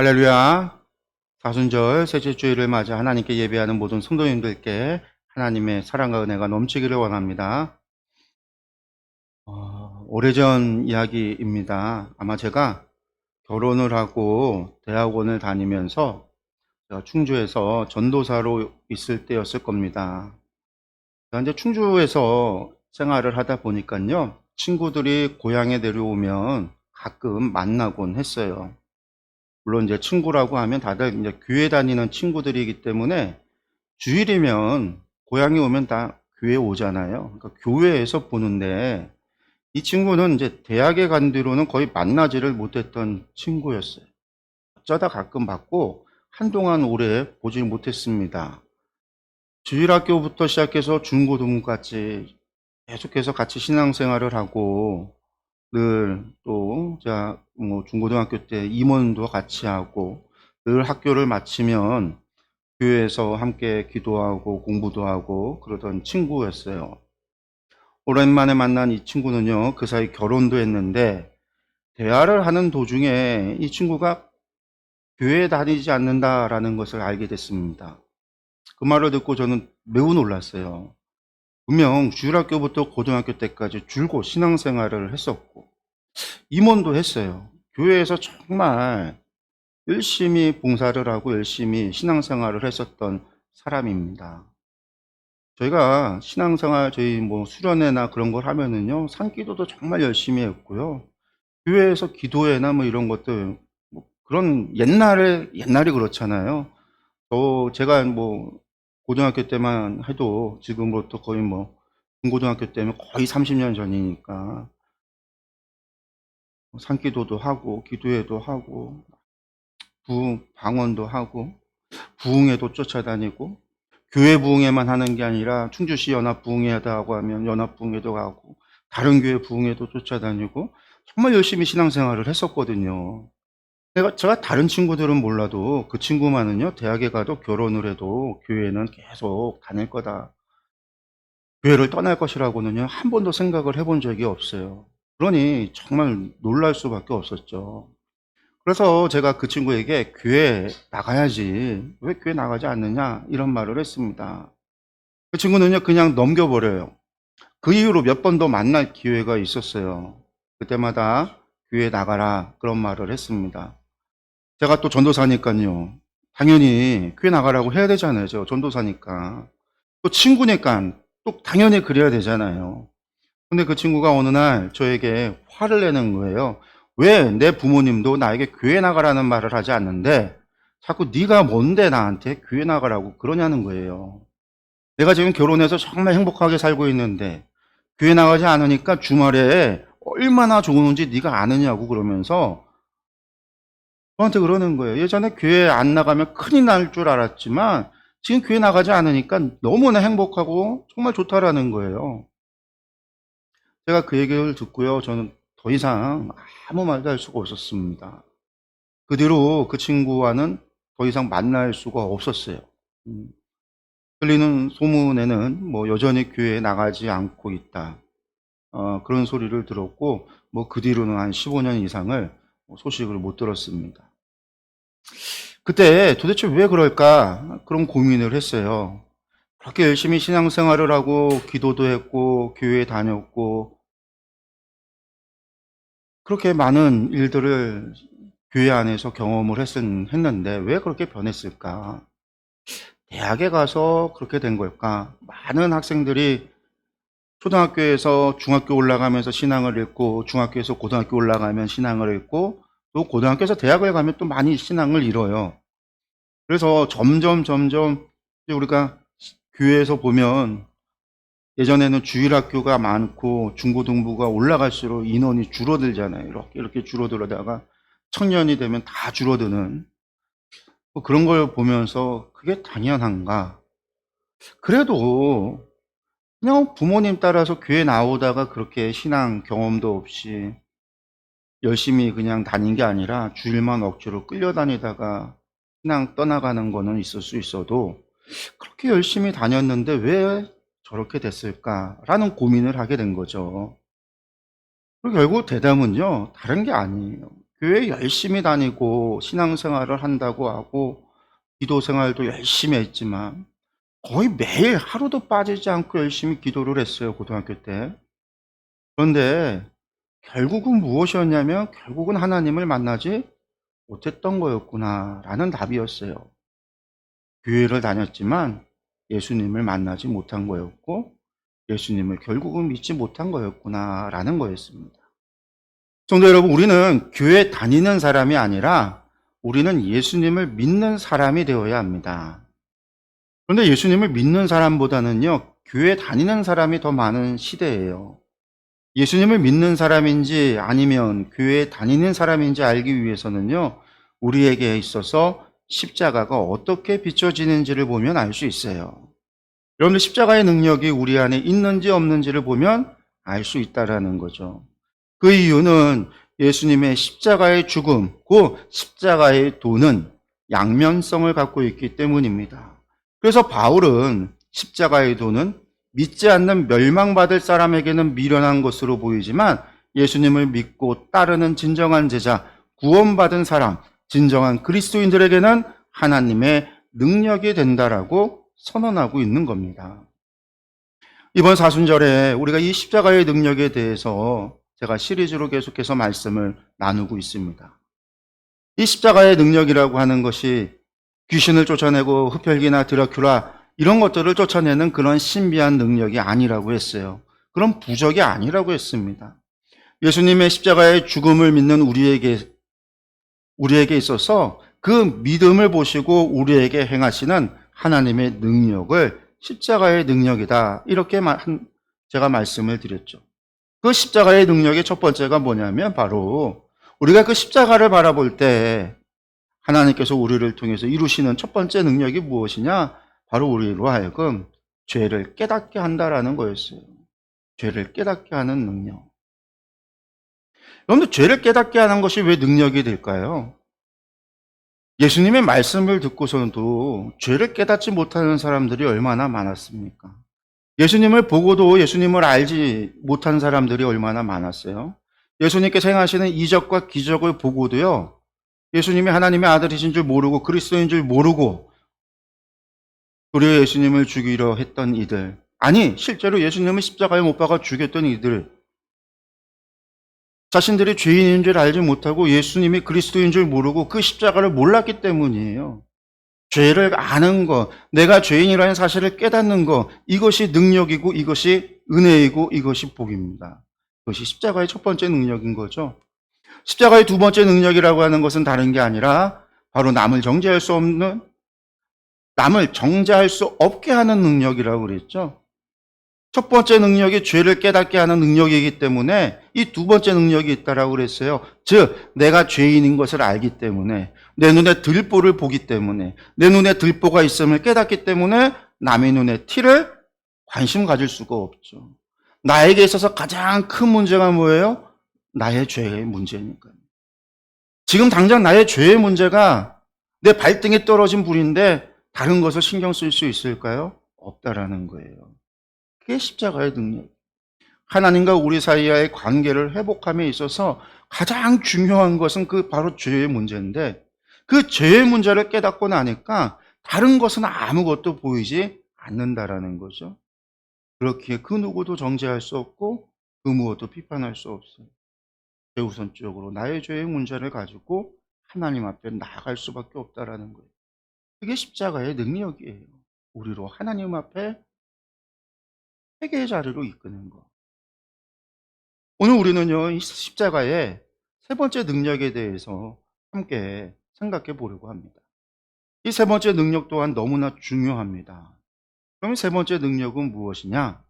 할렐루야. 사순절 셋째 주일을 맞아 하나님께 예배하는 모든 성도님들께 하나님의 사랑과 은혜가 넘치기를 원합니다. 오래전 이야기입니다. 아마 제가 결혼을 하고 대학원을 다니면서 제가 충주에서 전도사로 있을 때였을 겁니다. 제가 이제 충주에서 생활을 하다 보니까요, 친구들이 고향에 내려오면 가끔 만나곤 했어요. 물론 이제 친구라고 하면 다들 이제 교회 다니는 친구들이기 때문에 주일이면 고향에 오면 다 교회 오잖아요. 그러니까 교회에서 보는데 이 친구는 이제 대학에 간 뒤로는 거의 만나지를 못했던 친구였어요. 어쩌다 가끔 봤고 한동안 오래 보지 못했습니다. 주일학교부터 시작해서 중고등부까지 계속해서 같이 신앙생활을 하고 늘 또 제가 뭐 중고등학교 때 임원도 같이 하고 늘 학교를 마치면 교회에서 함께 기도하고 공부도 하고 그러던 친구였어요. 오랜만에 만난 이 친구는요, 그 사이 결혼도 했는데 대화를 하는 도중에 이 친구가 교회에 다니지 않는다라는 것을 알게 됐습니다. 그 말을 듣고 저는 매우 놀랐어요. 분명 주일학교부터 고등학교 때까지 줄곧 신앙생활을 했었고 임원도 했어요. 교회에서 정말 열심히 봉사를 하고 열심히 신앙생활을 했었던 사람입니다. 저희가 신앙생활, 저희 뭐 수련회나 그런 걸 하면은요, 산기도도 정말 열심히 했고요. 교회에서 기도회나 뭐 이런 것들, 뭐 그런 옛날이 그렇잖아요. 제가 뭐 고등학교 때만 해도 지금으로부터 거의 뭐 중고등학교 때면 거의 30년 전이니까 산기도도 하고 기도회도 하고 방언도 하고 부흥회도 쫓아다니고 교회 부흥회만 하는 게 아니라 충주시 연합 부흥회하다고 하면 연합 부흥회도 가고 다른 교회 부흥회도 쫓아다니고 정말 열심히 신앙생활을 했었거든요. 제가 다른 친구들은 몰라도 그 친구만은요, 대학에 가도 결혼을 해도 교회는 계속 다닐 거다. 교회를 떠날 것이라고는요, 한 번도 생각을 해본 적이 없어요. 그러니 정말 놀랄 수밖에 없었죠. 그래서 제가 그 친구에게 교회 나가야지, 왜 교회 나가지 않느냐, 이런 말을 했습니다. 그 친구는요, 그냥 넘겨버려요. 그 이후로 몇 번 더 만날 기회가 있었어요. 그때마다 교회 나가라, 그런 말을 했습니다. 제가 또 전도사니까요. 당연히 교회 나가라고 해야 되잖아요. 저 전도사니까. 또 친구니까 또 당연히 그래야 되잖아요. 근데 그 친구가 어느 날 저에게 화를 내는 거예요. 왜 내 부모님도 나에게 교회 나가라는 말을 하지 않는데 자꾸 네가 뭔데 나한테 교회 나가라고 그러냐는 거예요. 내가 지금 결혼해서 정말 행복하게 살고 있는데 교회 나가지 않으니까 주말에 얼마나 좋은지 네가 아느냐고 그러면서 저한테 그러는 거예요. 예전에 교회 안 나가면 큰일 날 줄 알았지만 지금 교회 나가지 않으니까 너무나 행복하고 정말 좋다라는 거예요. 제가 그 얘기를 듣고요, 저는 더 이상 아무 말도 할 수가 없었습니다. 그 뒤로 그 친구와는 더 이상 만날 수가 없었어요. 음, 들리는 소문에는 뭐 여전히 교회에 나가지 않고 있다. 그런 소리를 들었고, 뭐 그 뒤로는 한 15년 이상을 소식을 못 들었습니다. 그때 도대체 왜 그럴까? 그런 고민을 했어요. 그렇게 열심히 신앙생활을 하고 기도도 했고 교회에 다녔고 그렇게 많은 일들을 교회 안에서 경험을 했는데 왜 그렇게 변했을까? 대학에 가서 그렇게 된 걸까? 많은 학생들이 초등학교에서 중학교 올라가면서 신앙을 잃고 중학교에서 고등학교 올라가면 신앙을 잃고 또 고등학교에서 대학을 가면 또 많이 신앙을 잃어요. 그래서 점점 이제 우리가 교회에서 보면 예전에는 주일학교가 많고 중고등부가 올라갈수록 인원이 줄어들잖아요. 이렇게 줄어들다가 청년이 되면 다 줄어드는 뭐 그런 걸 보면서 그게 당연한가? 그래도 그냥 부모님 따라서 교회 나오다가 그렇게 신앙 경험도 없이 열심히 그냥 다닌 게 아니라 주일만 억지로 끌려다니다가 신앙 떠나가는 거는 있을 수 있어도 그렇게 열심히 다녔는데 왜 저렇게 됐을까라는 고민을 하게 된 거죠. 그리고 결국 대답은요, 다른 게 아니에요. 교회 열심히 다니고 신앙생활을 한다고 하고 기도 생활도 열심히 했지만 거의 매일 하루도 빠지지 않고 열심히 기도를 했어요, 고등학교 때. 그런데 결국은 무엇이었냐면 결국은 하나님을 만나지 못했던 거였구나라는 답이었어요. 교회를 다녔지만 예수님을 만나지 못한 거였고 예수님을 결국은 믿지 못한 거였구나라는 거였습니다. 성도 여러분, 우리는 교회 다니는 사람이 아니라 우리는 예수님을 믿는 사람이 되어야 합니다. 그런데 예수님을 믿는 사람보다는요, 교회 다니는 사람이 더 많은 시대예요. 예수님을 믿는 사람인지 아니면 교회에 다니는 사람인지 알기 위해서는요, 우리에게 있어서 십자가가 어떻게 비춰지는지를 보면 알 수 있어요. 여러분들 십자가의 능력이 우리 안에 있는지 없는지를 보면 알 수 있다라는 거죠. 그 이유는 예수님의 십자가의 죽음, 그 십자가의 도는 양면성을 갖고 있기 때문입니다. 그래서 바울은 십자가의 도는 믿지 않는 멸망받을 사람에게는 미련한 것으로 보이지만 예수님을 믿고 따르는 진정한 제자, 구원받은 사람, 진정한 그리스도인들에게는 하나님의 능력이 된다라고 선언하고 있는 겁니다. 이번 사순절에 우리가 이 십자가의 능력에 대해서 제가 시리즈로 계속해서 말씀을 나누고 있습니다. 이 십자가의 능력이라고 하는 것이 귀신을 쫓아내고 흡혈귀나 드라큘라 이런 것들을 쫓아내는 그런 신비한 능력이 아니라고 했어요. 그런 부적이 아니라고 했습니다. 예수님의 십자가의 죽음을 믿는 우리에게 있어서 그 믿음을 보시고 우리에게 행하시는 하나님의 능력을 십자가의 능력이다. 이렇게 제가 말씀을 드렸죠. 그 십자가의 능력의 첫 번째가 뭐냐면 바로 우리가 그 십자가를 바라볼 때 하나님께서 우리를 통해서 이루시는 첫 번째 능력이 무엇이냐? 바로 우리로 하여금 죄를 깨닫게 한다라는 거였어요. 죄를 깨닫게 하는 능력. 여러분들, 죄를 깨닫게 하는 것이 왜 능력이 될까요? 예수님의 말씀을 듣고서도 죄를 깨닫지 못하는 사람들이 얼마나 많았습니까? 예수님을 보고도 예수님을 알지 못한 사람들이 얼마나 많았어요? 예수님께서 행하시는 이적과 기적을 보고도요, 예수님이 하나님의 아들이신 줄 모르고 그리스도인 줄 모르고 도리어 예수님을 죽이려 했던 이들, 아니 실제로 예수님을 십자가에 못 박아 죽였던 이들, 자신들이 죄인인 줄 알지 못하고 예수님이 그리스도인 줄 모르고 그 십자가를 몰랐기 때문이에요. 죄를 아는 것, 내가 죄인이라는 사실을 깨닫는 것, 이것이 능력이고 이것이 은혜이고 이것이 복입니다. 그것이 십자가의 첫 번째 능력인 거죠. 십자가의 두 번째 능력이라고 하는 것은 다른 게 아니라 바로 남을 정죄할 수 없게 하는 능력이라고 그랬죠. 첫 번째 능력이 죄를 깨닫게 하는 능력이기 때문에 이 두 번째 능력이 있다라고 그랬어요. 즉 내가 죄인인 것을 알기 때문에, 내 눈에 들보를 보기 때문에, 내 눈에 들보가 있음을 깨닫기 때문에 남의 눈에 티를 관심 가질 수가 없죠. 나에게 있어서 가장 큰 문제가 뭐예요? 나의 죄의 문제니까요. 지금 당장 나의 죄의 문제가 내 발등에 떨어진 불인데 다른 것을 신경 쓸 수 있을까요? 없다라는 거예요. 그게 십자가의 능력. 하나님과 우리 사이의 관계를 회복함에 있어서 가장 중요한 것은 그 바로 죄의 문제인데, 그 죄의 문제를 깨닫고 나니까 다른 것은 아무것도 보이지 않는다라는 거죠. 그렇기에 그 누구도 정죄할 수 없고 그 무엇도 비판할 수 없어요. 최우선적으로 나의 죄의 문제를 가지고 하나님 앞에 나아갈 수밖에 없다라는 거예요. 그게 십자가의 능력이에요. 우리로 하나님 앞에 회개의 자리로 이끄는 거. 오늘 우리는요, 이 십자가의 세 번째 능력에 대해서 함께 생각해 보려고 합니다. 이 세 번째 능력 또한 너무나 중요합니다. 그럼 세 번째 능력은 무엇이냐?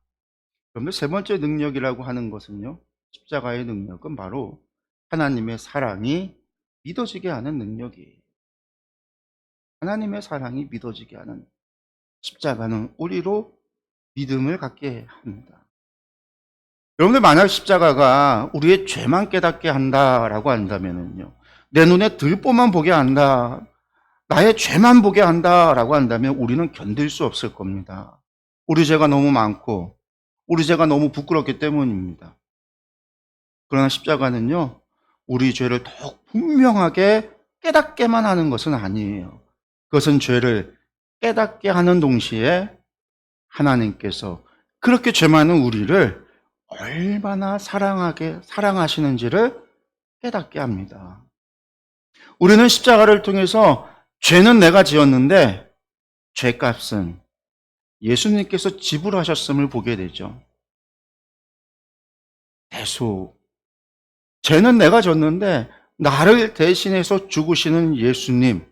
그러면 세 번째 능력이라고 하는 것은요, 십자가의 능력은 바로 하나님의 사랑이 믿어지게 하는 능력이에요. 하나님의 사랑이 믿어지게 하는, 십자가는 우리로 믿음을 갖게 합니다. 여러분들, 만약 십자가가 우리의 죄만 깨닫게 한다라고 한다면요, 내 눈에 들보만 보게 한다, 나의 죄만 보게 한다라고 한다면 우리는 견딜 수 없을 겁니다. 우리 죄가 너무 많고 우리 죄가 너무 부끄럽기 때문입니다. 그러나 십자가는요, 우리 죄를 더욱 분명하게 깨닫게만 하는 것은 아니에요. 그것은 죄를 깨닫게 하는 동시에 하나님께서 그렇게 죄 많은 우리를 얼마나 사랑하시는지를 깨닫게 합니다. 우리는 십자가를 통해서 죄는 내가 지었는데 죄값은 예수님께서 지불하셨음을 보게 되죠. 대속. 죄는 내가 졌는데 나를 대신해서 죽으시는 예수님,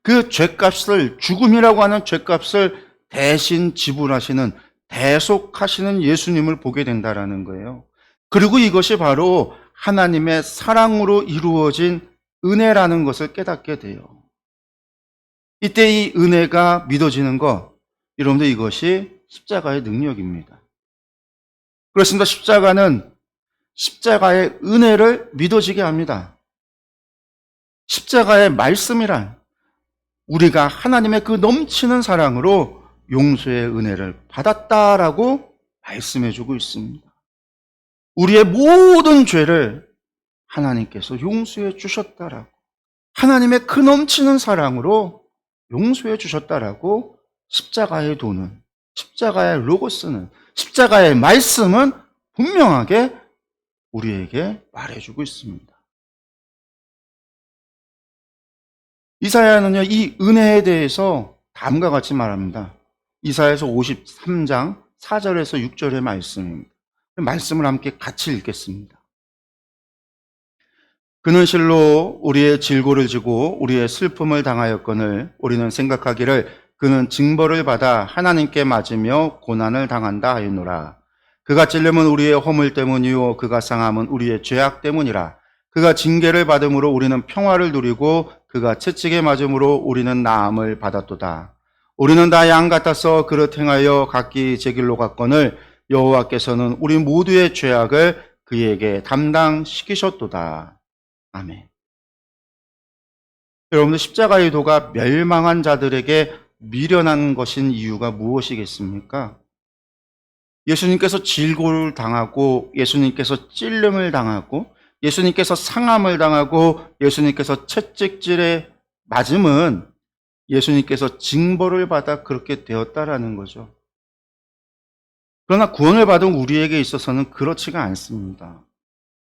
그 죄값을, 죽음이라고 하는 죄값을 대신 지불하시는, 대속하시는 예수님을 보게 된다라는 거예요. 그리고 이것이 바로 하나님의 사랑으로 이루어진 은혜라는 것을 깨닫게 돼요. 이때 이 은혜가 믿어지는 것, 여러분들 이것이 십자가의 능력입니다. 그렇습니다. 십자가는 십자가의 은혜를 믿어지게 합니다. 십자가의 말씀이란 우리가 하나님의 그 넘치는 사랑으로 용서의 은혜를 받았다라고 말씀해주고 있습니다. 우리의 모든 죄를 하나님께서 용서해 주셨다라고, 하나님의 그 넘치는 사랑으로 용서해 주셨다라고 십자가의 도는, 십자가의 로고스는, 십자가의 말씀은 분명하게 우리에게 말해주고 있습니다. 이사야는요, 이 은혜에 대해서 다음과 같이 말합니다. 이사야서 53장 4절에서 6절의 말씀입니다. 말씀을 함께 같이 읽겠습니다. 그는 실로 우리의 질고를 지고 우리의 슬픔을 당하였거늘 우리는 생각하기를 그는 징벌을 받아 하나님께 맞으며 고난을 당한다 하였노라. 그가 찔림은 우리의 허물 때문이요 그가 상함은 우리의 죄악 때문이라. 그가 징계를 받음으로 우리는 평화를 누리고 그가 채찍에 맞음으로 우리는 나음을 받았도다. 우리는 다 양 같아서 그릇 행하여 각기 제 길로 갔거늘 여호와께서는 우리 모두의 죄악을 그에게 담당시키셨도다. 아멘. 여러분들, 십자가의 도가 멸망한 자들에게 미련한 것인 이유가 무엇이겠습니까? 예수님께서 질고를 당하고, 예수님께서 찔림을 당하고, 예수님께서 상함을 당하고, 예수님께서 채찍질에 맞음은 예수님께서 징벌을 받아 그렇게 되었다라는 거죠. 그러나 구원을 받은 우리에게 있어서는 그렇지가 않습니다.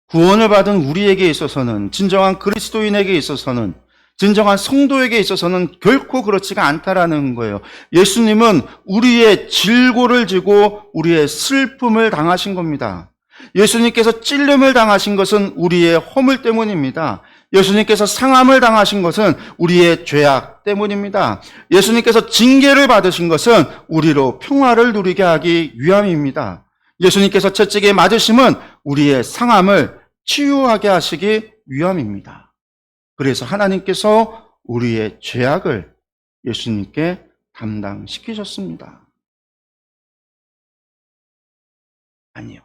구원을 받은 우리에게 있어서는, 진정한 그리스도인에게 있어서는, 진정한 성도에게 있어서는 결코 그렇지가 않다라는 거예요. 예수님은 우리의 질고를 지고 우리의 슬픔을 당하신 겁니다. 예수님께서 찔림을 당하신 것은 우리의 허물 때문입니다. 예수님께서 상함을 당하신 것은 우리의 죄악 때문입니다. 예수님께서 징계를 받으신 것은 우리로 평화를 누리게 하기 위함입니다. 예수님께서 채찍에 맞으심은 우리의 상함을 치유하게 하시기 위함입니다. 그래서 하나님께서 우리의 죄악을 예수님께 담당시키셨습니다. 아니요.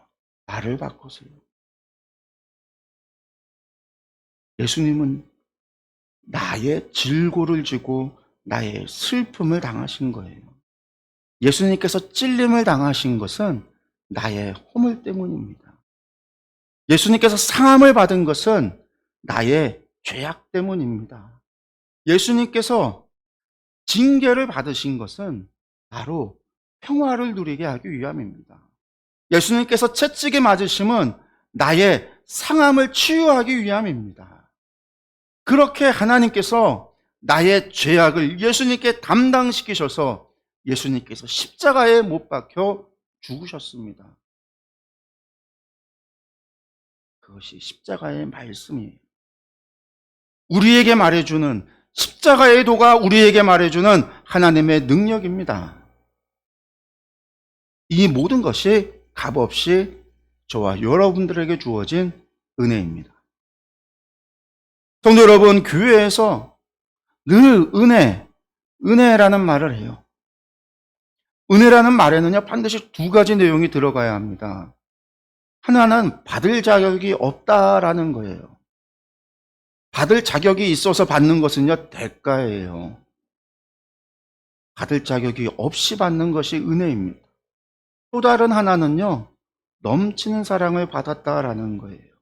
말을 바꾸세요. 예수님은 나의 질고를 지고 나의 슬픔을 당하신 거예요. 예수님께서 찔림을 당하신 것은 나의 허물 때문입니다. 예수님께서 상함을 받은 것은 나의 죄악 때문입니다. 예수님께서 징계를 받으신 것은 바로 평화를 누리게 하기 위함입니다. 예수님께서 채찍에 맞으심은 나의 상함을 치유하기 위함입니다. 그렇게 하나님께서 나의 죄악을 예수님께 담당시키셔서 예수님께서 십자가에 못 박혀 죽으셨습니다. 그것이 십자가의 말씀이에요. 우리에게 말해주는, 십자가의 도가 우리에게 말해주는 하나님의 능력입니다. 이 모든 것이 값없이 저와 여러분들에게 주어진 은혜입니다. 성도 여러분, 교회에서 늘 은혜라는 말을 해요. 은혜라는 말에는요, 반드시 두 가지 내용이 들어가야 합니다. 하나는 받을 자격이 없다라는 거예요. 받을 자격이 있어서 받는 것은요, 대가예요. 받을 자격이 없이 받는 것이 은혜입니다. 또 다른 하나는요, 넘치는 사랑을 받았다라는 거예요.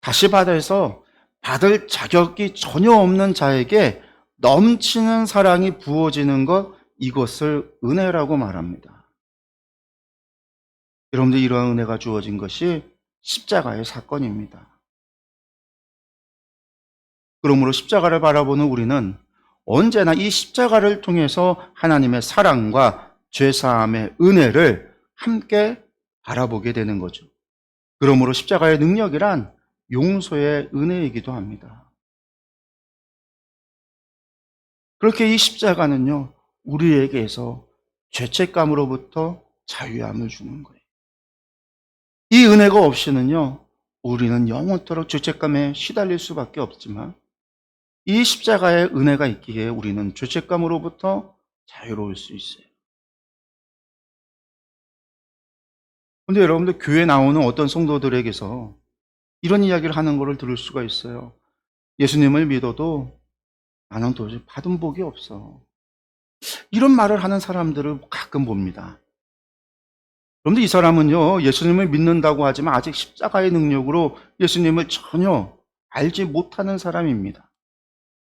다시 받아서 받을 자격이 전혀 없는 자에게 넘치는 사랑이 부어지는 것, 이것을 은혜라고 말합니다. 여러분들, 이러한 은혜가 주어진 것이 십자가의 사건입니다. 그러므로 십자가를 바라보는 우리는 언제나 이 십자가를 통해서 하나님의 사랑과 죄사함의 은혜를 함께 바라보게 되는 거죠. 그러므로 십자가의 능력이란 용서의 은혜이기도 합니다. 그렇게 이 십자가는요, 우리에게서 죄책감으로부터 자유함을 주는 거예요. 이 은혜가 없이는요, 우리는 영원토록 죄책감에 시달릴 수밖에 없지만, 이 십자가의 은혜가 있기에 우리는 죄책감으로부터 자유로울 수 있어요. 근데 여러분들, 교회 나오는 어떤 성도들에게서 이런 이야기를 하는 것을 들을 수가 있어요. 예수님을 믿어도 나는 도저히 받은 복이 없어. 이런 말을 하는 사람들을 가끔 봅니다. 그런데 이 사람은요, 예수님을 믿는다고 하지만 아직 십자가의 능력으로 예수님을 전혀 알지 못하는 사람입니다.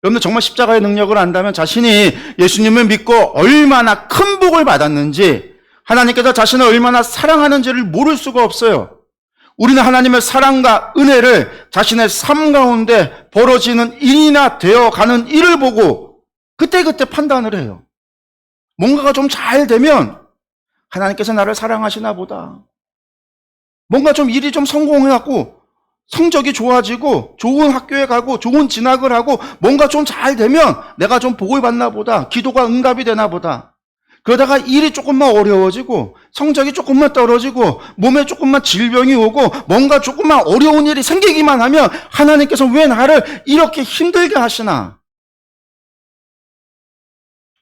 여러분들, 정말 십자가의 능력을 안다면 자신이 예수님을 믿고 얼마나 큰 복을 받았는지, 하나님께서 자신을 얼마나 사랑하는지를 모를 수가 없어요. 우리는 하나님의 사랑과 은혜를 자신의 삶 가운데 벌어지는 일이나 되어가는 일을 보고 그때그때 판단을 해요. 뭔가가 좀 잘 되면 하나님께서 나를 사랑하시나 보다. 뭔가 좀 일이 좀 성공해갖고 성적이 좋아지고 좋은 학교에 가고 좋은 진학을 하고 뭔가 좀 잘 되면 내가 좀 복을 받나 보다. 기도가 응답이 되나 보다. 그러다가 일이 조금만 어려워지고 성적이 조금만 떨어지고 몸에 조금만 질병이 오고 뭔가 조금만 어려운 일이 생기기만 하면 하나님께서 왜 나를 이렇게 힘들게 하시나?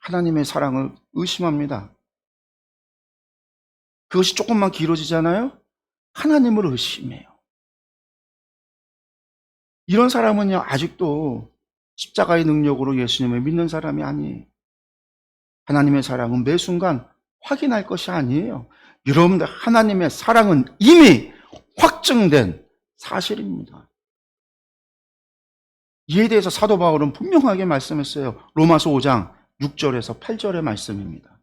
하나님의 사랑을 의심합니다. 그것이 조금만 길어지잖아요? 하나님을 의심해요. 이런 사람은요, 아직도 십자가의 능력으로 예수님을 믿는 사람이 아니에요. 하나님의 사랑은 매 순간 확인할 것이 아니에요. 여러분들, 하나님의 사랑은 이미 확증된 사실입니다. 이에 대해서 사도 바울은 분명하게 말씀했어요. 로마서 5장 6절에서 8절의 말씀입니다.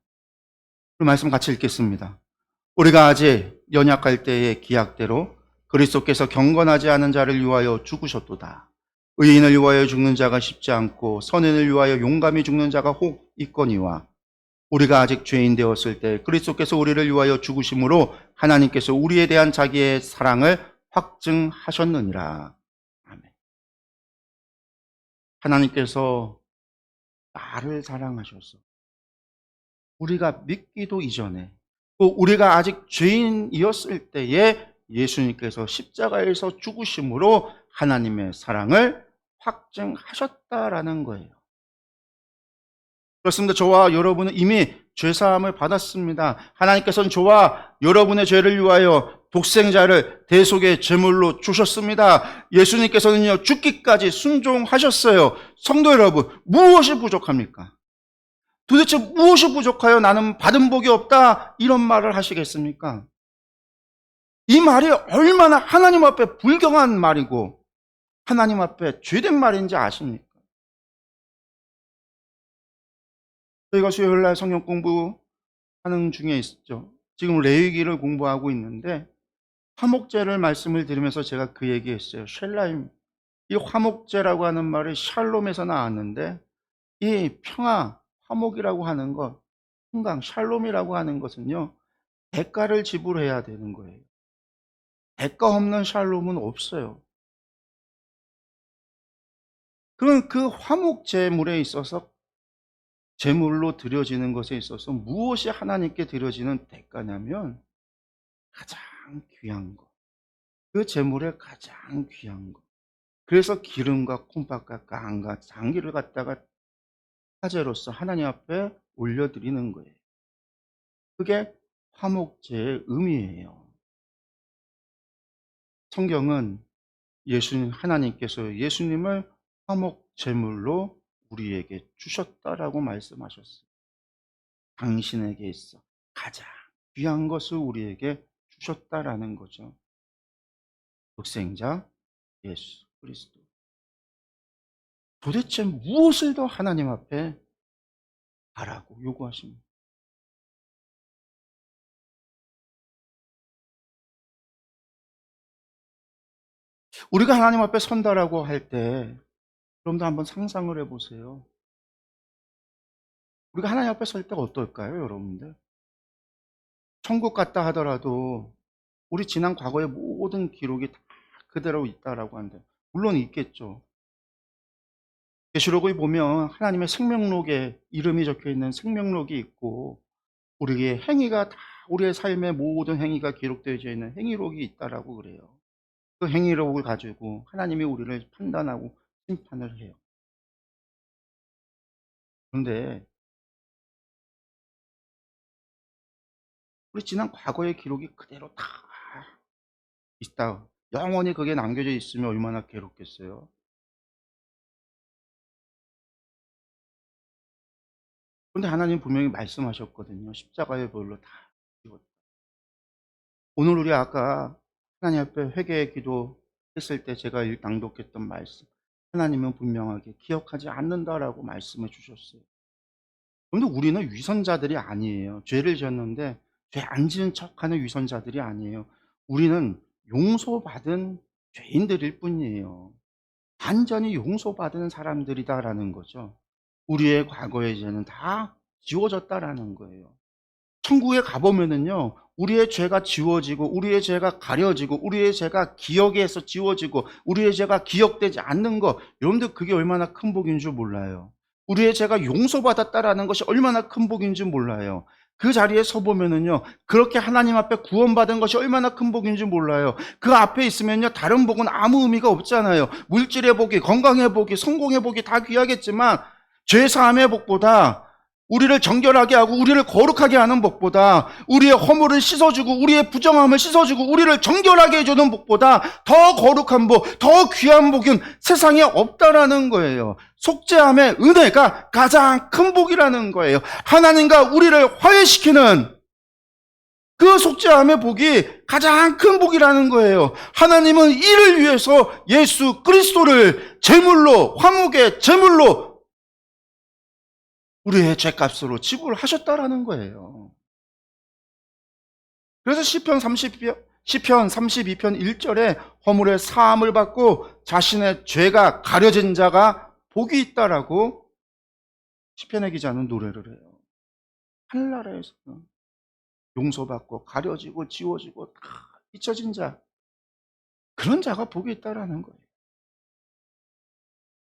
그 말씀 같이 읽겠습니다. 우리가 아직 연약할 때의 기약대로 그리스도께서 경건하지 않은 자를 위하여 죽으셨도다. 의인을 위하여 죽는 자가 쉽지 않고 선인을 위하여 용감히 죽는 자가 혹 있거니와 우리가 아직 죄인 되었을 때 그리스도께서 우리를 위하여 죽으심으로 하나님께서 우리에 대한 자기의 사랑을 확증하셨느니라. 아멘. 하나님께서 나를 사랑하셔서 우리가 믿기도 이전에, 또 우리가 아직 죄인이었을 때에 예수님께서 십자가에서 죽으심으로 하나님의 사랑을 확증하셨다라는 거예요. 그렇습니다. 저와 여러분은 이미 죄사함을 받았습니다. 하나님께서는 저와 여러분의 죄를 위하여 독생자를 대속의 제물로 주셨습니다. 예수님께서는요, 죽기까지 순종하셨어요. 성도 여러분, 무엇이 부족합니까? 도대체 무엇이 부족하여 나는 받은 복이 없다, 이런 말을 하시겠습니까? 이 말이 얼마나 하나님 앞에 불경한 말이고 하나님 앞에 죄된 말인지 아십니까? 저희가 수요일날 성경 공부하는 중에 있죠. 지금 레위기를 공부하고 있는데 화목제를 말씀을 드리면서 제가 그 얘기했어요. 쉘라임. 이 화목제라고 하는 말이 샬롬에서 나왔는데 이 평화, 화목이라고 하는 것, 평강, 샬롬이라고 하는 것은요, 대가를 지불해야 되는 거예요. 대가 없는 샬롬은 없어요. 그럼 그 화목 제물에 있어서, 제물로 드려지는 것에 있어서 무엇이 하나님께 드려지는 대가냐면 가장 귀한 것. 그 제물의 가장 귀한 것. 그래서 기름과 콩팥과 깡과 장기를 갖다가 화제로서 하나님 앞에 올려드리는 거예요. 그게 화목제의 의미예요. 성경은 하나님께서 예수님을 화목 제물로 우리에게 주셨다라고 말씀하셨어요. 당신에게 있어 가장 귀한 것을 우리에게 주셨다라는 거죠. 독생자 예수 그리스도. 도대체 무엇을 더 하나님 앞에 바라고 요구하십니까? 우리가 하나님 앞에 선다라고 할 때 여러분들 한번 상상을 해보세요. 우리가 하나님 앞에 설 때가 어떨까요, 여러분들? 천국 갔다 하더라도 우리 지난 과거의 모든 기록이 다 그대로 있다라고 하는데, 물론 있겠죠. 계시록에 보면 하나님의 생명록에 이름이 적혀 있는 생명록이 있고, 우리의 행위가 다, 우리의 삶의 모든 행위가 기록되어져 있는 행위록이 있다라고 그래요. 그 행위록을 가지고 하나님이 우리를 판단하고 심판을 해요. 그런데 우리 지난 과거의 기록이 그대로 다 있다. 영원히 그게 남겨져 있으면 얼마나 괴롭겠어요. 그런데 하나님 분명히 말씀하셨거든요. 십자가의 보혈로 다 이뤘다. 오늘 우리 아까 하나님 앞에 회개의 기도 했을 때 제가 낭독했던 말씀, 하나님은 분명하게 기억하지 않는다라고 말씀해 주셨어요. 그런데 우리는 위선자들이 아니에요. 죄를 지었는데 죄 안 지은 척하는 위선자들이 아니에요. 우리는 용서받은 죄인들일 뿐이에요. 완전히 용서받은 사람들이다라는 거죠. 우리의 과거의 죄는 다 지워졌다라는 거예요. 천국에 가보면은요, 우리의 죄가 지워지고, 우리의 죄가 가려지고, 우리의 죄가 기억에서 지워지고, 우리의 죄가 기억되지 않는 것, 여러분들 그게 얼마나 큰 복인 줄 몰라요. 우리의 죄가 용서받았다라는 것이 얼마나 큰 복인 줄 몰라요. 그 자리에 서 보면은요, 그렇게 하나님 앞에 구원받은 것이 얼마나 큰 복인 줄 몰라요. 그 앞에 있으면요, 다른 복은 아무 의미가 없잖아요. 물질의 복이, 건강의 복이, 성공의 복이 다 귀하겠지만, 죄 사함의 복보다, 우리를 정결하게 하고 우리를 거룩하게 하는 복보다, 우리의 허물을 씻어주고 우리의 부정함을 씻어주고 우리를 정결하게 해주는 복보다 더 거룩한 복, 더 귀한 복은 세상에 없다라는 거예요. 속죄함의 은혜가 가장 큰 복이라는 거예요. 하나님과 우리를 화해시키는 그 속죄함의 복이 가장 큰 복이라는 거예요. 하나님은 이를 위해서 예수 그리스도를 제물로, 화목의 제물로 우리의 죄값으로 지불을 하셨다라는 거예요. 그래서 시편 32편 1절에 허물의 사함을 받고 자신의 죄가 가려진 자가 복이 있다라고 시편의 기자는 노래를 해요. 하늘나라에서는 용서받고 가려지고 지워지고 다 잊혀진 자, 그런 자가 복이 있다라는 거예요.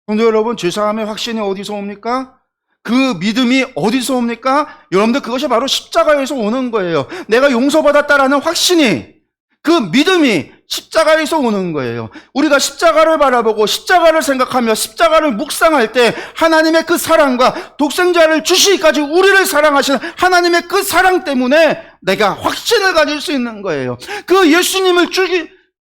성도 여러분, 죄사함의 확신이 어디서 옵니까? 그 믿음이 어디서 옵니까? 여러분들, 그것이 바로 십자가에서 오는 거예요. 내가 용서받았다라는 확신이, 그 믿음이 십자가에서 오는 거예요. 우리가 십자가를 바라보고 십자가를 생각하며 십자가를 묵상할 때 하나님의 그 사랑과 독생자를 주시기까지 우리를 사랑하시는 하나님의 그 사랑 때문에 내가 확신을 가질 수 있는 거예요. 그 예수님을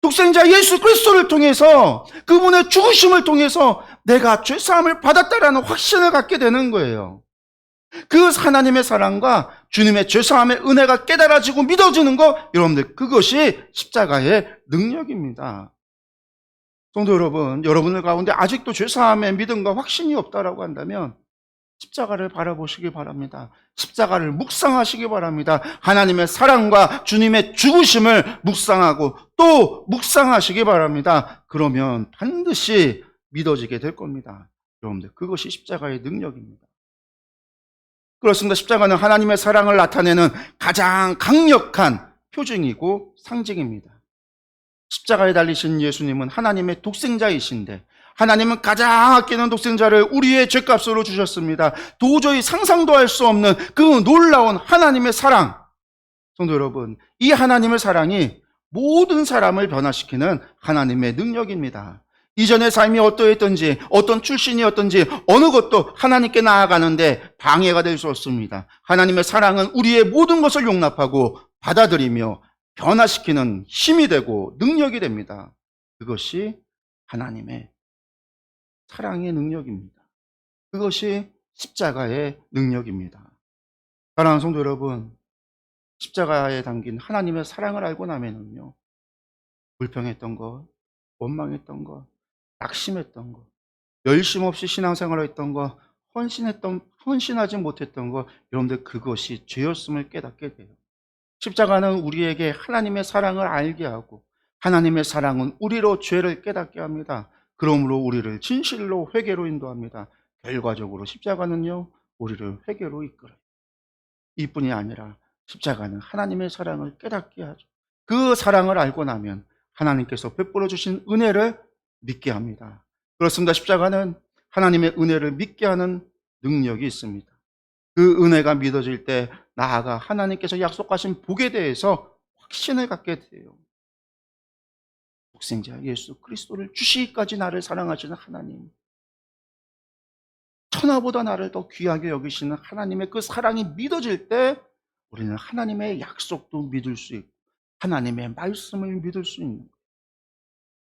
독생자 예수 그리스도를 통해서, 그분의 죽으심을 통해서 내가 죄사함을 받았다라는 확신을 갖게 되는 거예요. 그 하나님의 사랑과 주님의 죄사함의 은혜가 깨달아지고 믿어지는 것, 여러분들, 그것이 십자가의 능력입니다. 성도 여러분, 여러분들 가운데 아직도 죄사함의 믿음과 확신이 없다라고 한다면 십자가를 바라보시기 바랍니다. 십자가를 묵상하시기 바랍니다. 하나님의 사랑과 주님의 죽으심을 묵상하고 또 묵상하시기 바랍니다. 그러면 반드시 믿어지게 될 겁니다. 여러분들, 그것이 십자가의 능력입니다. 그렇습니다. 십자가는 하나님의 사랑을 나타내는 가장 강력한 표징이고 상징입니다. 십자가에 달리신 예수님은 하나님의 독생자이신데, 하나님은 가장 아끼는 독생자를 우리의 죄값으로 주셨습니다. 도저히 상상도 할 수 없는 그 놀라운 하나님의 사랑. 성도 여러분, 이 하나님의 사랑이 모든 사람을 변화시키는 하나님의 능력입니다. 이전의 삶이 어떠했던지, 어떤 출신이었던지 어느 것도 하나님께 나아가는데 방해가 될 수 없습니다. 하나님의 사랑은 우리의 모든 것을 용납하고 받아들이며 변화시키는 힘이 되고 능력이 됩니다. 그것이 하나님의 사랑의 능력입니다. 그것이 십자가의 능력입니다. 사랑하는 성도 여러분, 십자가에 담긴 하나님의 사랑을 알고 나면은요, 불평했던 것, 원망했던 거, 낙심했던 거, 열심 없이 신앙생활을 했던 거, 헌신하지 못했던 거, 여러분들 그것이 죄였음을 깨닫게 돼요. 십자가는 우리에게 하나님의 사랑을 알게 하고 하나님의 사랑은 우리로 죄를 깨닫게 합니다. 그러므로 우리를 진실로 회개로 인도합니다. 결과적으로 십자가는요, 우리를 회개로 이끌어요. 이뿐이 아니라 십자가는 하나님의 사랑을 깨닫게 하죠. 그 사랑을 알고 나면 하나님께서 베풀어 주신 은혜를 믿게 합니다. 그렇습니다. 십자가는 하나님의 은혜를 믿게 하는 능력이 있습니다. 그 은혜가 믿어질 때 나아가 하나님께서 약속하신 복에 대해서 확신을 갖게 돼요. 독생자 예수 그리스도를 주시기까지 나를 사랑하시는 하나님, 천하보다 나를 더 귀하게 여기시는 하나님의 그 사랑이 믿어질 때 우리는 하나님의 약속도 믿을 수 있고 하나님의 말씀을 믿을 수 있는 거예요.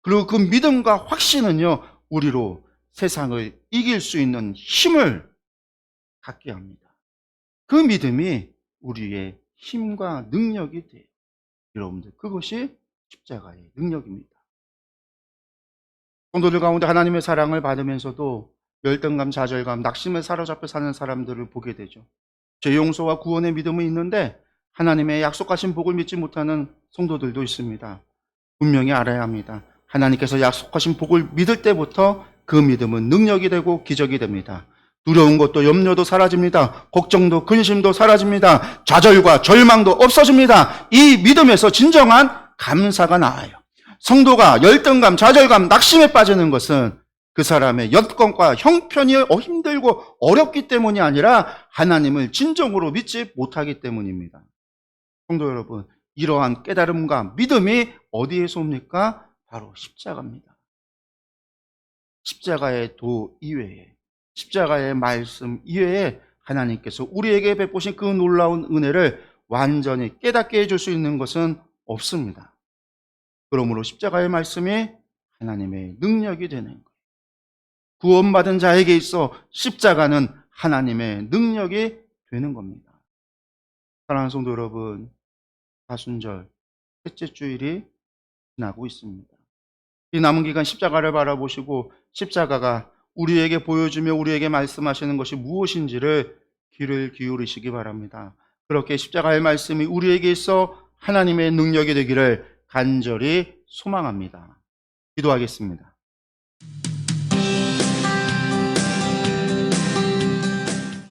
그리고 그 믿음과 확신은요, 우리로 세상을 이길 수 있는 힘을 갖게 합니다. 그 믿음이 우리의 힘과 능력이 돼요. 여러분들, 그것이 십자가의 능력입니다. 성도들 가운데 하나님의 사랑을 받으면서도 열등감, 좌절감, 낙심에 사로잡혀 사는 사람들을 보게 되죠. 죄 용서와 구원의 믿음은 있는데 하나님의 약속하신 복을 믿지 못하는 성도들도 있습니다. 분명히 알아야 합니다. 하나님께서 약속하신 복을 믿을 때부터 그 믿음은 능력이 되고 기적이 됩니다. 두려운 것도 염려도 사라집니다. 걱정도 근심도 사라집니다. 좌절과 절망도 없어집니다. 이 믿음에서 진정한 감사가 나와요. 성도가 열등감, 좌절감, 낙심에 빠지는 것은 그 사람의 여건과 형편이 힘들고 어렵기 때문이 아니라 하나님을 진정으로 믿지 못하기 때문입니다. 성도 여러분, 이러한 깨달음과 믿음이 어디에서 옵니까? 바로 십자가입니다. 십자가의 도 이외에, 십자가의 말씀 이외에 하나님께서 우리에게 베푸신 그 놀라운 은혜를 완전히 깨닫게 해줄 수 있는 것은 없습니다. 그러므로 십자가의 말씀이 하나님의 능력이 되는 거예요. 구원받은 자에게 있어 십자가는 하나님의 능력이 되는 겁니다. 사랑하는 성도 여러분, 사순절 셋째 주일이 지나고 있습니다. 이 남은 기간 십자가를 바라보시고 십자가가 우리에게 보여주며 우리에게 말씀하시는 것이 무엇인지를 귀를 기울이시기 바랍니다. 그렇게 십자가의 말씀이 우리에게 있어 하나님의 능력이 되기를 간절히 소망합니다. 기도하겠습니다.